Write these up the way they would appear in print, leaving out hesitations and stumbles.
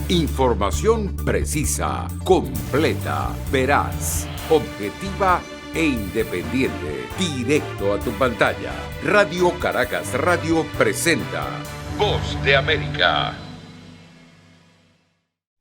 Información precisa, completa, veraz, objetiva e independiente. Directo a tu pantalla. Radio Caracas Radio presenta Voz de América.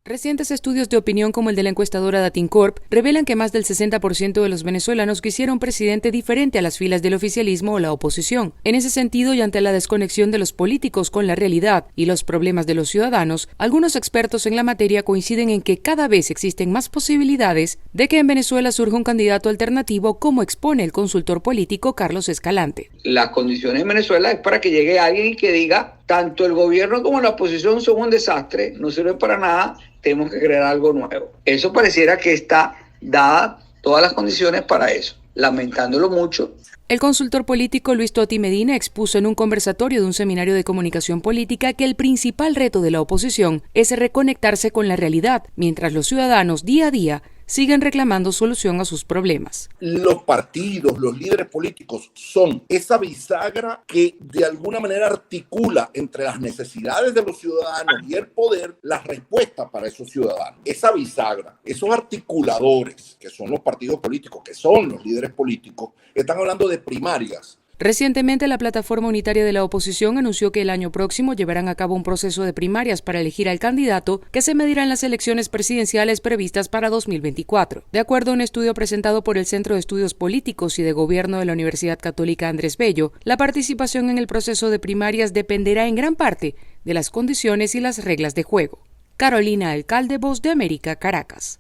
Recientes estudios de opinión como el de la encuestadora Datincorp revelan que más del 60% de los venezolanos quisiera un presidente diferente a las filas del oficialismo o la oposición. En ese sentido, y ante la desconexión de los políticos con la realidad y los problemas de los ciudadanos, algunos expertos en la materia coinciden en que cada vez existen más posibilidades de que en Venezuela surja un candidato alternativo, como expone el consultor político Carlos Escalante. Las condiciones en Venezuela es para que llegue alguien y que diga, tanto el gobierno como la oposición son un desastre, no sirven para nada, tenemos que crear algo nuevo. Eso pareciera que está dada todas las condiciones para eso, lamentándolo mucho. El consultor político Luis Toti Medina expuso en un conversatorio de un seminario de comunicación política que el principal reto de la oposición es reconectarse con la realidad, mientras los ciudadanos día a día siguen reclamando solución a sus problemas. Los partidos, los líderes políticos son esa bisagra que de alguna manera articula entre las necesidades de los ciudadanos y el poder las respuestas para esos ciudadanos. Esa bisagra, esos articuladores que son los partidos políticos, que son los líderes políticos, están hablando de primarias. Recientemente, la Plataforma Unitaria de la Oposición anunció que el año próximo llevarán a cabo un proceso de primarias para elegir al candidato que se medirá en las elecciones presidenciales previstas para 2024. De acuerdo a un estudio presentado por el Centro de Estudios Políticos y de Gobierno de la Universidad Católica Andrés Bello, la participación en el proceso de primarias dependerá en gran parte de las condiciones y las reglas de juego. Carolina Alcalde, Voz de América, Caracas.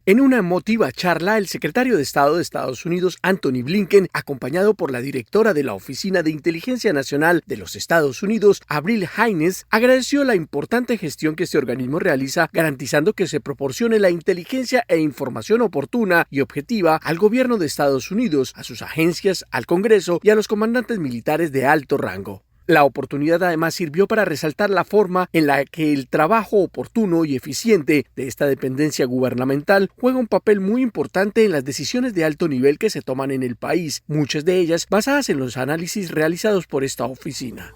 En una emotiva charla, el secretario de Estado de Estados Unidos, Anthony Blinken, acompañado por la directora de la Oficina de Inteligencia Nacional de los Estados Unidos, Avril Haines, agradeció la importante gestión que este organismo realiza, garantizando que se proporcione la inteligencia e información oportuna y objetiva al gobierno de Estados Unidos, a sus agencias, al Congreso y a los comandantes militares de alto rango. La oportunidad además sirvió para resaltar la forma en la que el trabajo oportuno y eficiente de esta dependencia gubernamental juega un papel muy importante en las decisiones de alto nivel que se toman en el país, muchas de ellas basadas en los análisis realizados por esta oficina.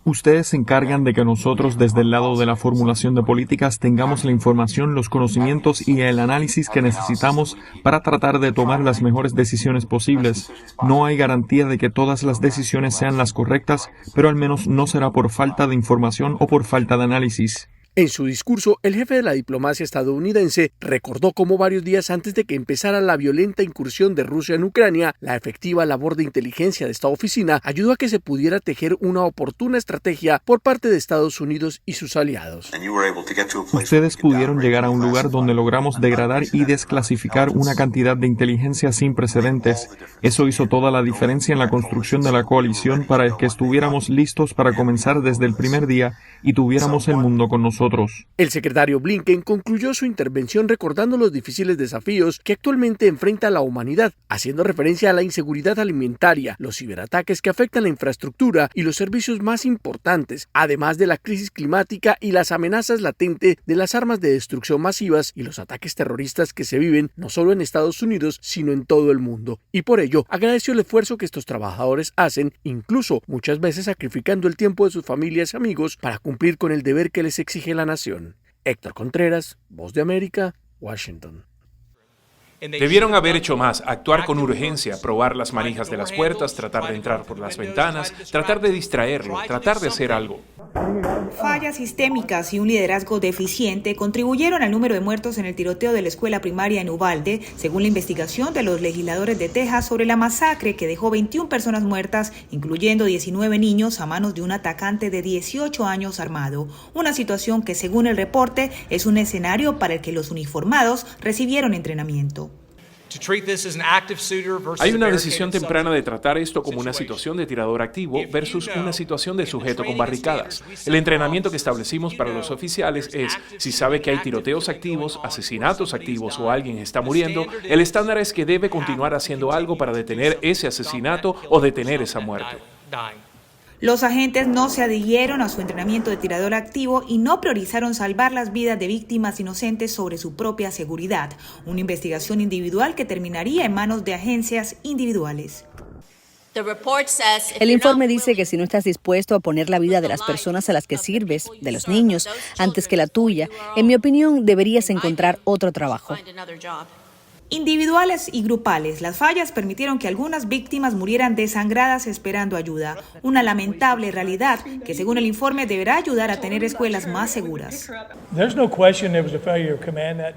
Ustedes se encargan de que nosotros, desde el lado de la formulación de políticas, tengamos la información, los conocimientos y el análisis que necesitamos para tratar de tomar las mejores decisiones posibles. No hay garantía de que todas las decisiones sean las correctas, pero al menos no será por falta de información o por falta de análisis. En su discurso, el jefe de la diplomacia estadounidense recordó cómo varios días antes de que empezara la violenta incursión de Rusia en Ucrania, la efectiva labor de inteligencia de esta oficina ayudó a que se pudiera tejer una oportuna estrategia por parte de Estados Unidos y sus aliados. Ustedes pudieron llegar a un lugar donde logramos degradar y desclasificar una cantidad de inteligencia sin precedentes. Eso hizo toda la diferencia en la construcción de la coalición para que estuviéramos listos para comenzar desde el primer día y tuviéramos el mundo con nosotros. El secretario Blinken concluyó su intervención recordando los difíciles desafíos que actualmente enfrenta la humanidad, haciendo referencia a la inseguridad alimentaria, los ciberataques que afectan la infraestructura y los servicios más importantes, además de la crisis climática y las amenazas latentes de las armas de destrucción masivas y los ataques terroristas que se viven no solo en Estados Unidos, sino en todo el mundo. Y por ello, agradeció el esfuerzo que estos trabajadores hacen, incluso muchas veces sacrificando el tiempo de sus familias y amigos para cumplir con el deber que les exige la nación. Héctor Contreras, Voz de América, Washington. Debieron haber hecho más, actuar con urgencia, probar las manijas de las puertas, tratar de entrar por las ventanas, tratar de distraerlo, tratar de hacer algo. Fallas sistémicas y un liderazgo deficiente contribuyeron al número de muertos en el tiroteo de la escuela primaria en Uvalde, según la investigación de los legisladores de Texas sobre la masacre que dejó 21 personas muertas, incluyendo 19 niños a manos de un atacante de 18 años armado. Una situación que, según el reporte, es un escenario para el que los uniformados recibieron entrenamiento. Hay una decisión temprana de tratar esto como una situación de tirador activo versus una situación de sujeto con barricadas. El entrenamiento que establecimos para los oficiales es, si sabe que hay tiroteos activos, asesinatos activos o alguien está muriendo, el estándar es que debe continuar haciendo algo para detener ese asesinato o detener esa muerte. Los agentes no se adhirieron a su entrenamiento de tirador activo y no priorizaron salvar las vidas de víctimas inocentes sobre su propia seguridad, una investigación individual que terminaría en manos de agencias individuales. El informe dice que si no estás dispuesto a poner la vida de las personas a las que sirves, de los niños, antes que la tuya, en mi opinión deberías encontrar otro trabajo. Individuales y grupales, las fallas permitieron que algunas víctimas murieran desangradas esperando ayuda. Una lamentable realidad que, según el informe, deberá ayudar a tener escuelas más seguras.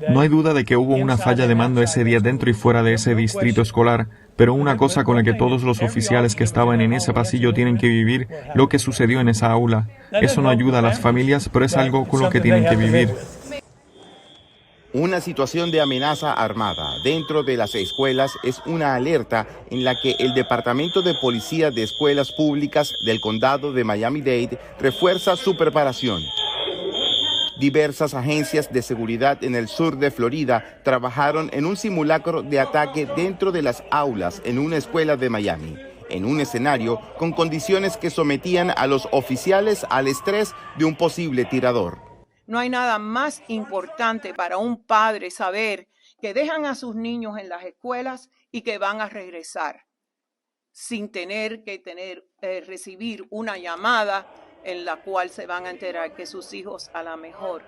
No hay duda de que hubo una falla de mando ese día dentro y fuera de ese distrito escolar, pero una cosa con la que todos los oficiales que estaban en ese pasillo tienen que vivir, lo que sucedió en esa aula. Eso no ayuda a las familias, pero es algo con lo que tienen que vivir. Una situación de amenaza armada dentro de las escuelas es una alerta en la que el Departamento de Policía de Escuelas Públicas del Condado de Miami-Dade refuerza su preparación. Diversas agencias de seguridad en el sur de Florida trabajaron en un simulacro de ataque dentro de las aulas en una escuela de Miami, en un escenario con condiciones que sometían a los oficiales al estrés de un posible tirador. No hay nada más importante para un padre saber que dejan a sus niños en las escuelas y que van a regresar sin tener que recibir una llamada en la cual se van a enterar que sus hijos a lo mejor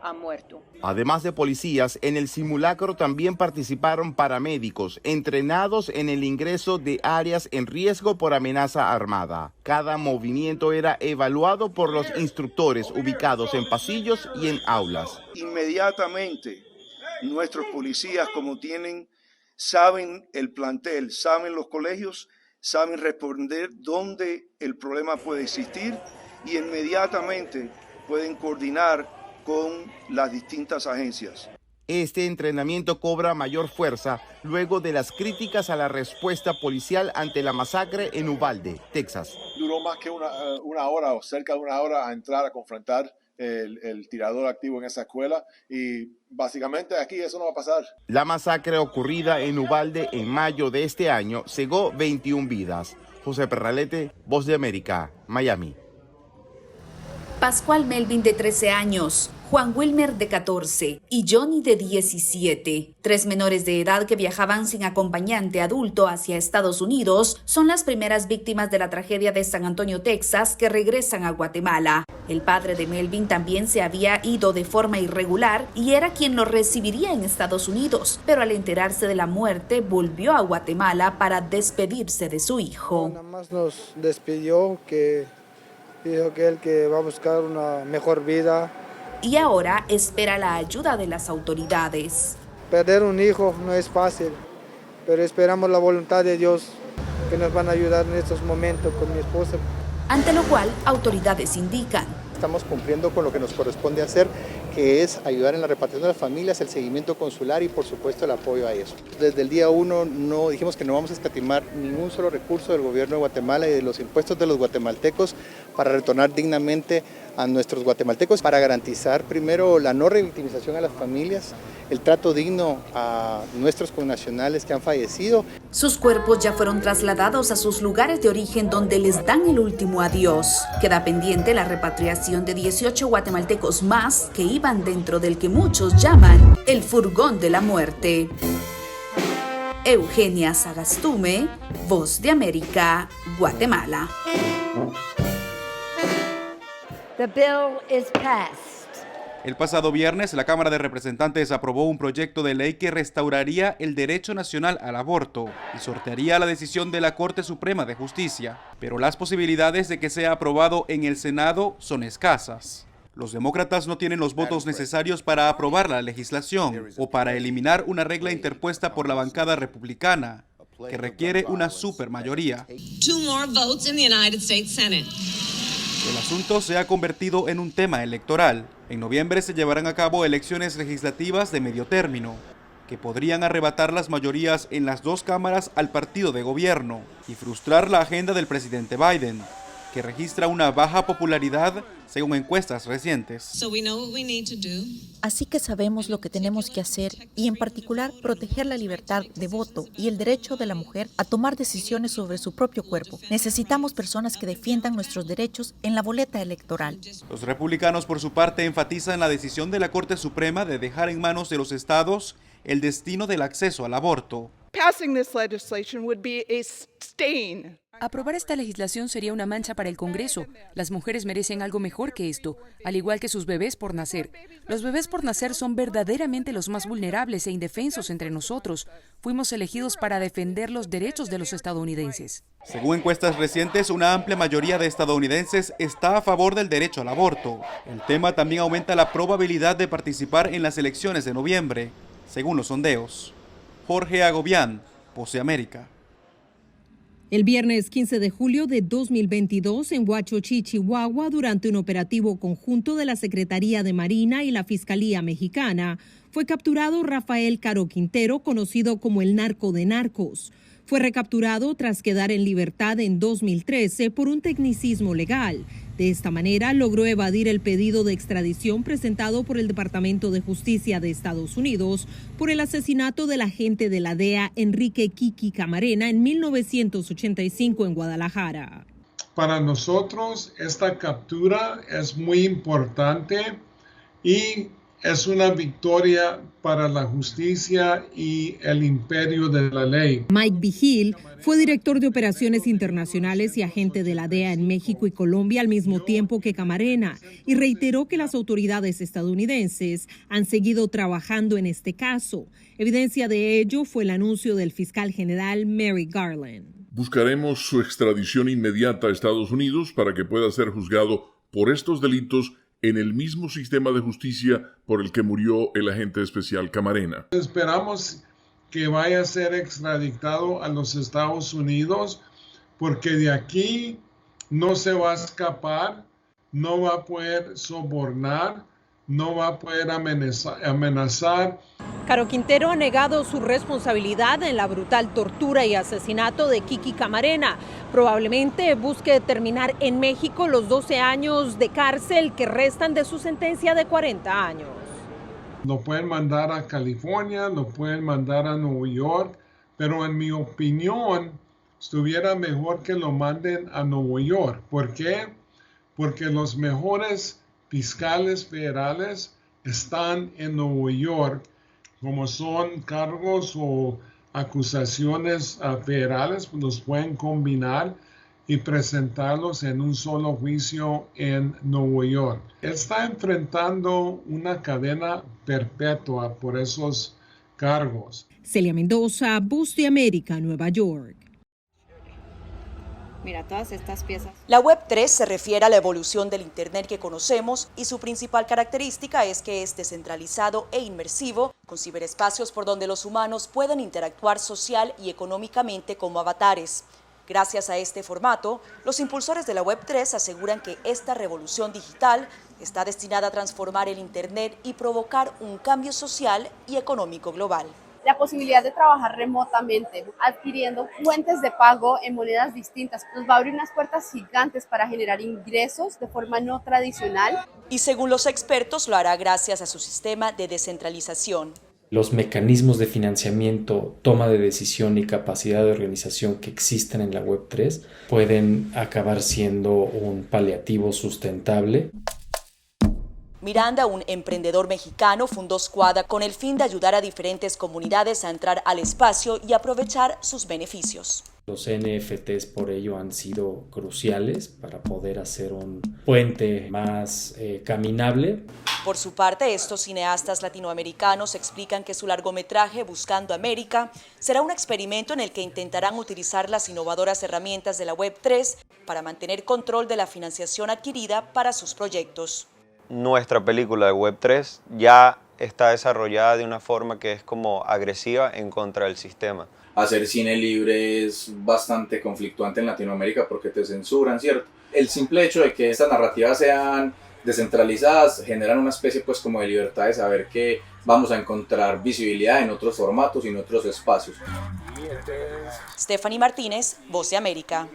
han muerto. Además de policías, en el simulacro también participaron paramédicos entrenados en el ingreso de áreas en riesgo por amenaza armada. Cada movimiento era evaluado por los instructores ubicados en pasillos y en aulas. Inmediatamente, nuestros policías, como saben el plantel, saben los colegios, saben responder dónde el problema puede existir y inmediatamente pueden coordinar con las distintas agencias. Este entrenamiento cobra mayor fuerza luego de las críticas a la respuesta policial ante la masacre en Uvalde, Texas. Duró más que una hora o cerca de una hora a entrar a confrontar el tirador activo en esa escuela y básicamente aquí eso no va a pasar. La masacre ocurrida en Uvalde en mayo de este año cegó 21 vidas. José Perralete, Voz de América, Miami. Pascual Melvin, de 13 años, Juan Wilmer, de 14, y Johnny, de 17. 3 menores de edad que viajaban sin acompañante adulto hacia Estados Unidos son las primeras víctimas de la tragedia de San Antonio, Texas, que regresan a Guatemala. El padre de Melvin también se había ido de forma irregular y era quien lo recibiría en Estados Unidos, pero al enterarse de la muerte volvió a Guatemala para despedirse de su hijo. Nada más nos despidió, que dijo que él que va a buscar una mejor vida. Y ahora espera la ayuda de las autoridades. Perder un hijo no es fácil, pero esperamos la voluntad de Dios, que nos van a ayudar en estos momentos con mi esposa. Ante lo cual, autoridades indican: estamos cumpliendo con lo que nos corresponde hacer, que es ayudar en la repatriación de las familias, el seguimiento consular y por supuesto el apoyo a eso. Desde el día 1 no dijimos que no vamos a escatimar ningún solo recurso del gobierno de Guatemala y de los impuestos de los guatemaltecos para retornar dignamente a nuestros guatemaltecos, para garantizar primero la no revictimización a las familias, el trato digno a nuestros connacionales que han fallecido. Sus cuerpos ya fueron trasladados a sus lugares de origen, donde les dan el último adiós. Queda pendiente la repatriación de 18 guatemaltecos más que iban dentro del que muchos llaman el furgón de la muerte. Eugenia Sagastume, Voz de América, Guatemala. The bill is passed. El pasado viernes, la Cámara de Representantes aprobó un proyecto de ley que restauraría el derecho nacional al aborto y sortearía la decisión de la Corte Suprema de Justicia, pero las posibilidades de que sea aprobado en el Senado son escasas. Los demócratas no tienen los votos necesarios para aprobar la legislación o para eliminar una regla interpuesta por la bancada republicana, que requiere una supermayoría. 2 more votes in the United States Senate. El asunto se ha convertido en un tema electoral. En noviembre se llevarán a cabo elecciones legislativas de medio término, que podrían arrebatar las mayorías en las 2 cámaras al partido de gobierno y frustrar la agenda del presidente Biden, que registra una baja popularidad según encuestas recientes. Así que sabemos lo que tenemos que hacer y en particular proteger la libertad de voto y el derecho de la mujer a tomar decisiones sobre su propio cuerpo. Necesitamos personas que defiendan nuestros derechos en la boleta electoral. Los republicanos, por su parte, enfatizan la decisión de la Corte Suprema de dejar en manos de los estados el destino del acceso al aborto. Aprobar esta legislación sería una mancha para el Congreso. Las mujeres merecen algo mejor que esto, al igual que sus bebés por nacer. Los bebés por nacer son verdaderamente los más vulnerables e indefensos entre nosotros. Fuimos elegidos para defender los derechos de los estadounidenses. Según encuestas recientes, una amplia mayoría de estadounidenses está a favor del derecho al aborto. El tema también aumenta la probabilidad de participar en las elecciones de noviembre, según los sondeos. Jorge Agobián, Voz de América. El viernes 15 de julio de 2022, en Huachochi, Chihuahua, durante un operativo conjunto de la Secretaría de Marina y la Fiscalía Mexicana, fue capturado Rafael Caro Quintero, conocido como el Narco de Narcos. Fue recapturado tras quedar en libertad en 2013 por un tecnicismo legal. De esta manera logró evadir el pedido de extradición presentado por el Departamento de Justicia de Estados Unidos por el asesinato del agente de la DEA Enrique Kiki Camarena en 1985 en Guadalajara. Para nosotros esta captura es muy importante y es una victoria para la justicia y el imperio de la ley. Mike Vigil fue director de operaciones internacionales y agente de la DEA en México y Colombia al mismo tiempo que Camarena, y reiteró que las autoridades estadounidenses han seguido trabajando en este caso. Evidencia de ello fue el anuncio del fiscal general Merrick Garland. Buscaremos su extradición inmediata a Estados Unidos para que pueda ser juzgado por estos delitos en el mismo sistema de justicia por el que murió el agente especial Camarena. Esperamos que vaya a ser extraditado a los Estados Unidos, porque de aquí no se va a escapar, no va a poder sobornar, no va a poder amenazar. Caro Quintero ha negado su responsabilidad en la brutal tortura y asesinato de Kiki Camarena. Probablemente busque terminar en México los 12 años de cárcel que restan de su sentencia de 40 años. Lo pueden mandar a California, lo pueden mandar a Nueva York, pero en mi opinión estuviera mejor que lo manden a Nueva York. ¿Por qué? Porque los mejores fiscales federales están en Nueva York, como son cargos o acusaciones federales, pues los pueden combinar y presentarlos en un solo juicio en Nueva York. Él está enfrentando una cadena perpetua por esos cargos. Celia Mendoza, Voz de América, Nueva York. Mira, todas estas piezas. La Web3 se refiere a la evolución del Internet que conocemos y su principal característica es que es descentralizado e inmersivo, con ciberespacios por donde los humanos pueden interactuar social y económicamente como avatares. Gracias a este formato, los impulsores de la Web3 aseguran que esta revolución digital está destinada a transformar el Internet y provocar un cambio social y económico global. La posibilidad de trabajar remotamente, adquiriendo fuentes de pago en monedas distintas, nos va a abrir unas puertas gigantes para generar ingresos de forma no tradicional. Y según los expertos, lo hará gracias a su sistema de descentralización. Los mecanismos de financiamiento, toma de decisión y capacidad de organización que existen en la Web3 pueden acabar siendo un paliativo sustentable. Miranda, un emprendedor mexicano, fundó Squada con el fin de ayudar a diferentes comunidades a entrar al espacio y aprovechar sus beneficios. Los NFTs por ello han sido cruciales para poder hacer un puente más caminable. Por su parte, estos cineastas latinoamericanos explican que su largometraje Buscando América será un experimento en el que intentarán utilizar las innovadoras herramientas de la Web3 para mantener control de la financiación adquirida para sus proyectos. Nuestra película de Web3 ya está desarrollada de una forma que es como agresiva en contra del sistema. Hacer cine libre es bastante conflictuante en Latinoamérica porque te censuran, ¿cierto? El simple hecho de que estas narrativas sean descentralizadas generan una especie pues como de libertad de saber que vamos a encontrar visibilidad en otros formatos y en otros espacios. Stephanie Martínez, Voz de América.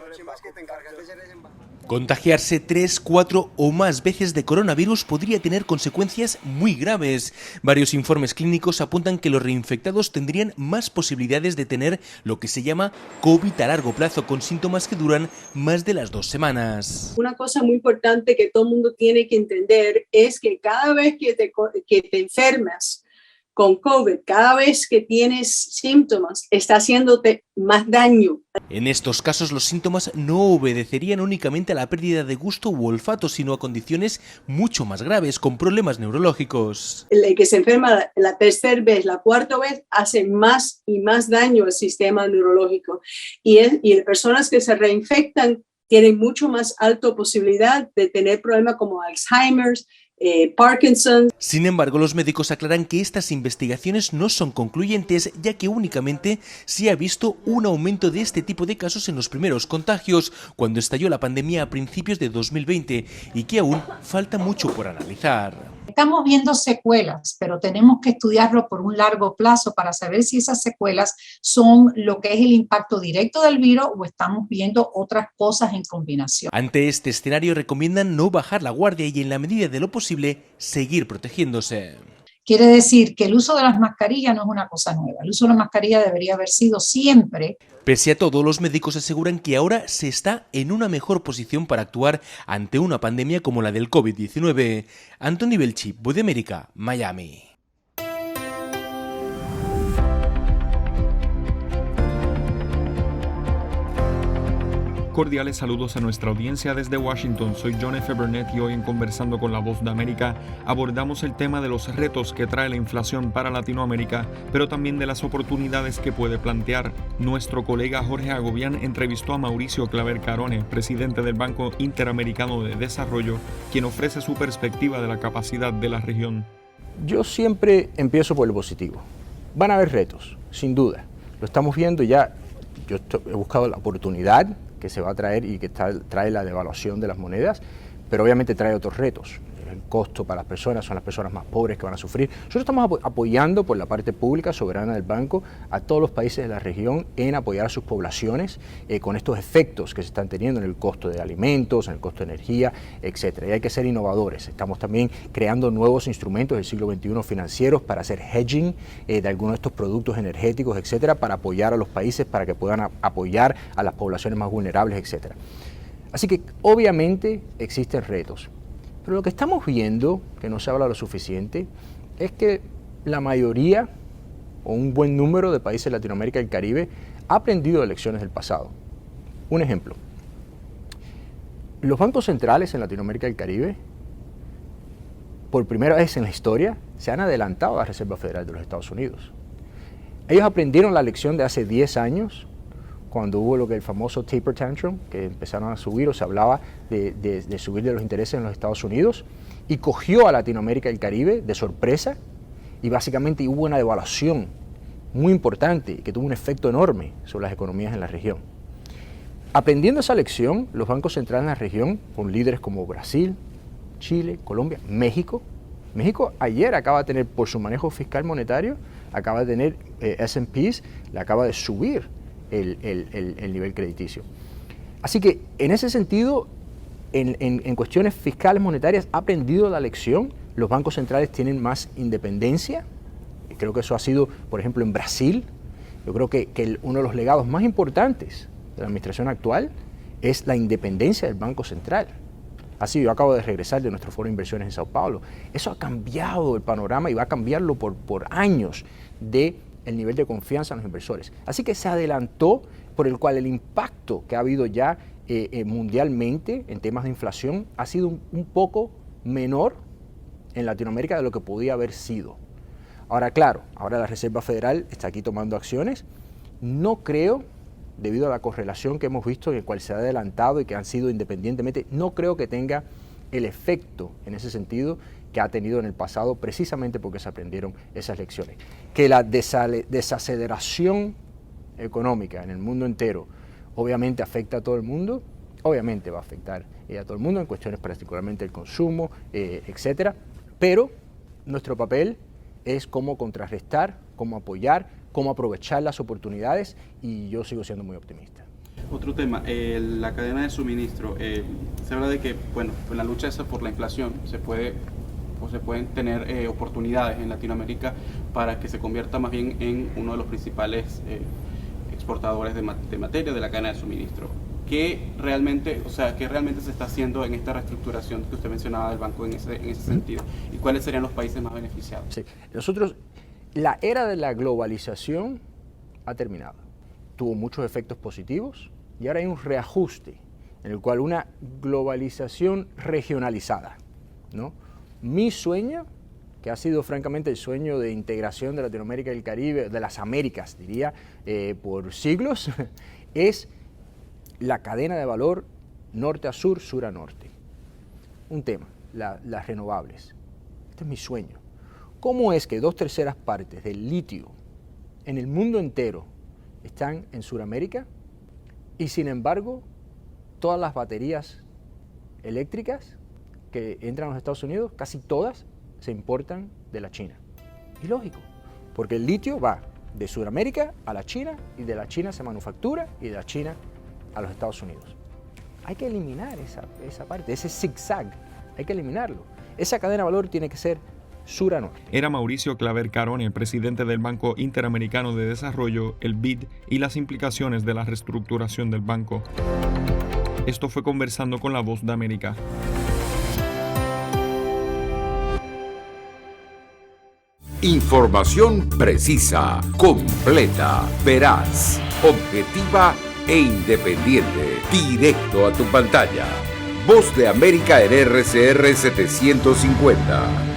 Contagiarse 3, 4 o más veces de coronavirus podría tener consecuencias muy graves. Varios informes clínicos apuntan que los reinfectados tendrían más posibilidades de tener lo que se llama COVID a largo plazo, con síntomas que duran más de las 2 semanas. Una cosa muy importante que todo el mundo tiene que entender es que cada vez que te enfermas con COVID, cada vez que tienes síntomas, está haciéndote más daño. En estos casos, los síntomas no obedecerían únicamente a la pérdida de gusto u olfato, sino a condiciones mucho más graves, con problemas neurológicos. El que se enferma la tercera vez, la cuarta vez, hace más y más daño al sistema neurológico. Y personas que se reinfectan tienen mucho más alta posibilidad de tener problemas como Alzheimer's, Parkinson. Sin embargo, los médicos aclaran que estas investigaciones no son concluyentes, ya que únicamente se ha visto un aumento de este tipo de casos en los primeros contagios, cuando estalló la pandemia a principios de 2020, y que aún falta mucho por analizar. Estamos viendo secuelas, pero tenemos que estudiarlo por un largo plazo para saber si esas secuelas son lo que es el impacto directo del virus o estamos viendo otras cosas en combinación. Ante este escenario recomiendan no bajar la guardia y en la medida de lo posible seguir protegiéndose. Quiere decir que el uso de las mascarillas no es una cosa nueva. El uso de la mascarilla debería haber sido siempre. Pese a todo, los médicos aseguran que ahora se está en una mejor posición para actuar ante una pandemia como la del COVID-19. Anthony Belchi, Voz de América, Miami. Cordiales saludos a nuestra audiencia desde Washington. Soy John F. Burnett y hoy en Conversando con la Voz de América abordamos el tema de los retos que trae la inflación para Latinoamérica, pero también de las oportunidades que puede plantear. Nuestro colega Jorge Agobián entrevistó a Mauricio Claver Carone, presidente del Banco Interamericano de Desarrollo, quien ofrece su perspectiva de la capacidad de la región. Yo siempre empiezo por lo positivo. Van a haber retos, sin duda. Lo estamos viendo ya. Yo he buscado la oportunidad que se va a traer y que trae la devaluación de las monedas, pero obviamente trae otros retos. el costo para las personas, son las personas más pobres que van a sufrir. Nosotros estamos apoyando por la parte pública soberana del banco a todos los países de la región en apoyar a sus poblaciones con estos efectos que se están teniendo en el costo de alimentos, en el costo de energía, etcétera. Y hay que ser innovadores. Estamos también creando nuevos instrumentos del siglo XXI financieros para hacer hedging de algunos de estos productos energéticos, etcétera, para apoyar a los países, para que puedan apoyar a las poblaciones más vulnerables, etcétera. Así que obviamente existen retos, pero lo que estamos viendo, que no se habla lo suficiente, es que la mayoría o un buen número de países de Latinoamérica y el Caribe ha aprendido de lecciones del pasado. Un ejemplo, los bancos centrales en Latinoamérica y el Caribe, por primera vez en la historia, se han adelantado a la Reserva Federal de los Estados Unidos. Ellos aprendieron la lección de hace 10 años, cuando hubo lo que el famoso taper tantrum, que empezaron a subir o se hablaba de subir de los intereses en los Estados Unidos, y cogió a Latinoamérica y el Caribe de sorpresa, y básicamente hubo una devaluación muy importante que tuvo un efecto enorme sobre las economías en la región. Aprendiendo esa lección, los bancos centrales en la región, con líderes como Brasil, Chile, Colombia, México ayer acaba de tener, por su manejo fiscal monetario, acaba de tener S&Ps, le acaba de subir el nivel crediticio. Así que en ese sentido, en cuestiones fiscales monetarias, ha aprendido la lección. Los bancos centrales tienen más independencia. Creo que eso ha sido, por ejemplo, en Brasil. Yo creo que uno de los legados más importantes de la administración actual es la independencia del Banco Central. Así, yo acabo de regresar de nuestro foro de inversiones en Sao Paulo. Eso ha cambiado el panorama y va a cambiarlo por años del nivel de confianza en los inversores. Así que se adelantó, por el cual el impacto que ha habido ya mundialmente en temas de inflación ha sido un poco menor en Latinoamérica de lo que podía haber sido. Ahora, claro, ahora la Reserva Federal está aquí tomando acciones. No creo, debido a la correlación que hemos visto, en el cual se ha adelantado y que han sido independientemente, no creo que tenga el efecto en ese sentido que ha tenido en el pasado, precisamente porque se aprendieron esas lecciones. Que la desaceleración económica en el mundo entero obviamente afecta a todo el mundo, obviamente va a afectar a todo el mundo en cuestiones particularmente del consumo, etcétera, pero nuestro papel es cómo contrarrestar, cómo apoyar, cómo aprovechar las oportunidades, y yo sigo siendo muy optimista. Otro tema, la cadena de suministro. Se habla de que, bueno, en la lucha esa por la inflación se pueden tener oportunidades en Latinoamérica para que se convierta más bien en uno de los principales exportadores de materia de la cadena de suministro. ¿Qué realmente se está haciendo en esta reestructuración que usted mencionaba del banco en ese sentido? ¿Y cuáles serían los países más beneficiados? Sí, la era de la globalización ha terminado. Tuvo muchos efectos positivos y ahora hay un reajuste en el cual una globalización regionalizada, ¿no? Mi sueño, que ha sido francamente el sueño de integración de Latinoamérica y el Caribe, de las Américas, diría, por siglos, es la cadena de valor norte a sur, sur a norte. Un tema, las renovables. Este es mi sueño. ¿Cómo es que 2/3 partes del litio en el mundo entero están en Sudamérica y sin embargo todas las baterías eléctricas que entran a los Estados Unidos, casi todas se importan de la China? Y lógico, porque el litio va de Sudamérica a la China y de la China se manufactura y de la China a los Estados Unidos. Hay que eliminar esa parte, ese zigzag, hay que eliminarlo. Esa cadena de valor tiene que ser sur a norte. Era Mauricio Claver Carone, presidente del Banco Interamericano de Desarrollo, el BID, y las implicaciones de la reestructuración del banco. Esto fue Conversando con La Voz de América. Información precisa, completa, veraz, objetiva e independiente. Directo a tu pantalla. Voz de América en RCR 750.